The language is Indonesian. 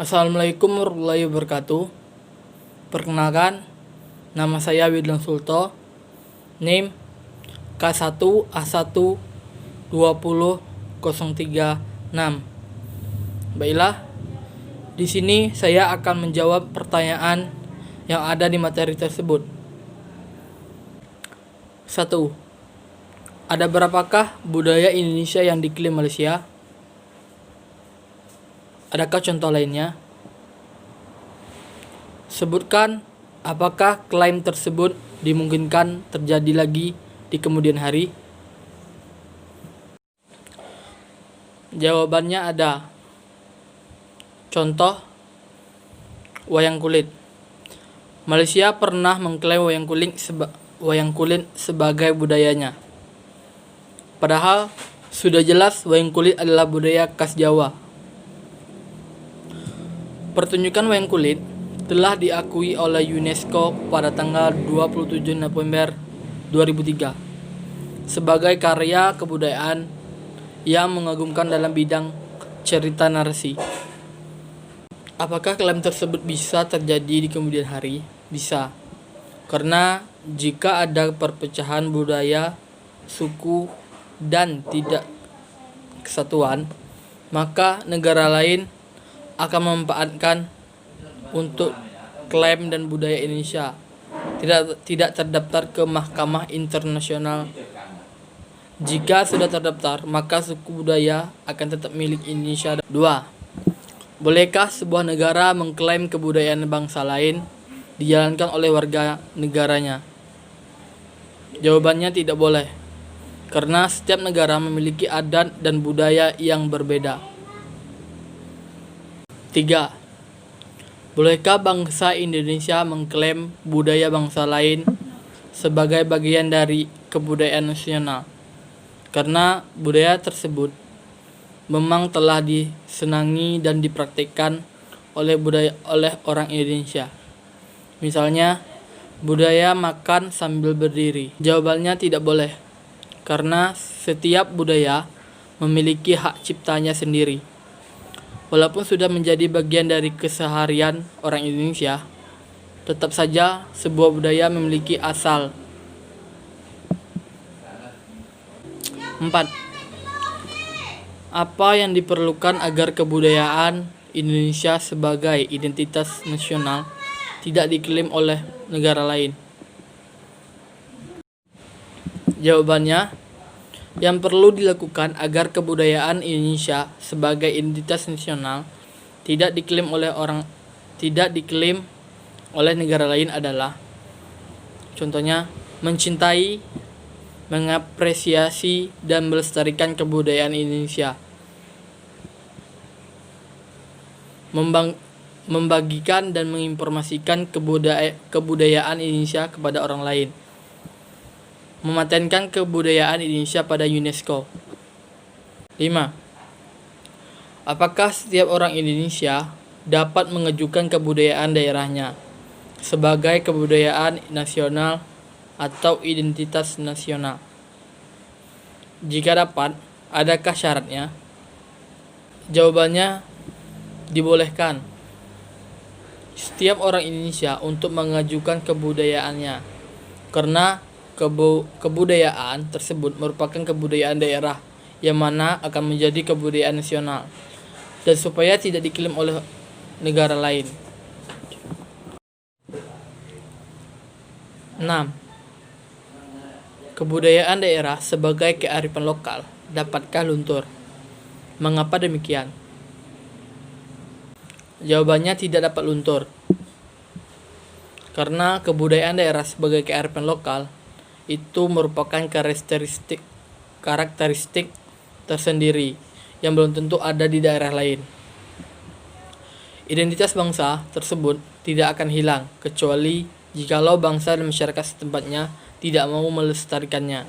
Assalamualaikum warahmatullahi wabarakatuh. Perkenalkan, nama saya Widlan Sulto. NIM K1A1200306. Baiklah, di sini saya akan menjawab pertanyaan yang ada di materi tersebut. 1. Ada berapakah budaya Indonesia yang diklaim Malaysia? Adakah contoh lainnya? Sebutkan apakah klaim tersebut dimungkinkan terjadi lagi di kemudian hari? Jawabannya ada. Contoh, wayang kulit. Malaysia pernah mengklaim wayang kulit sebagai budayanya. Padahal sudah jelas wayang kulit adalah budaya khas Jawa. Pertunjukan wayang kulit telah diakui oleh UNESCO pada tanggal 27 November 2003 sebagai karya kebudayaan yang mengagumkan dalam bidang cerita narasi. Apakah klaim tersebut bisa terjadi di kemudian hari? Bisa. Karena jika ada perpecahan budaya, suku, dan tidak kesatuan, maka negara lain akan memanfaatkan untuk klaim dan budaya Indonesia tidak terdaftar ke Mahkamah Internasional. Jika sudah terdaftar, maka suku budaya akan tetap milik Indonesia. 2. Bolehkah sebuah negara mengklaim kebudayaan bangsa lain dijalankan oleh warga negaranya? Jawabannya tidak boleh, karena setiap negara memiliki adat dan budaya yang berbeda. 3. Bolehkah bangsa Indonesia mengklaim budaya bangsa lain sebagai bagian dari kebudayaan nasional? Karena budaya tersebut memang telah disenangi dan dipraktikkan oleh orang Indonesia. Misalnya, budaya makan sambil berdiri. Jawabannya tidak boleh, karena setiap budaya memiliki hak ciptanya sendiri. Walaupun sudah menjadi bagian dari keseharian orang Indonesia, tetap saja sebuah budaya memiliki asal. 4. Apa yang diperlukan agar kebudayaan Indonesia sebagai identitas nasional tidak diklaim oleh negara lain? Jawabannya, yang perlu dilakukan agar kebudayaan Indonesia sebagai identitas nasional tidak diklaim oleh negara lain adalah, contohnya, mencintai, mengapresiasi, dan melestarikan kebudayaan Indonesia, membagikan dan menginformasikan kebudayaan Indonesia kepada orang lain, mematenkan kebudayaan Indonesia pada UNESCO. 5. Apakah setiap orang Indonesia dapat mengajukan kebudayaan daerahnya sebagai kebudayaan nasional atau identitas nasional? Jika dapat, adakah syaratnya? Jawabannya, dibolehkan setiap orang Indonesia untuk mengajukan kebudayaannya, karena kebudayaan tersebut merupakan kebudayaan daerah yang mana akan menjadi kebudayaan nasional, dan supaya tidak diklaim oleh negara lain. 6. Kebudayaan daerah sebagai kearifan lokal dapatkah luntur? Mengapa demikian? Jawabannya tidak dapat luntur, karena kebudayaan daerah sebagai kearifan lokal itu merupakan karakteristik tersendiri yang belum tentu ada di daerah lain. Identitas bangsa tersebut tidak akan hilang kecuali jikalau bangsa dan masyarakat setempatnya tidak mau melestarikannya.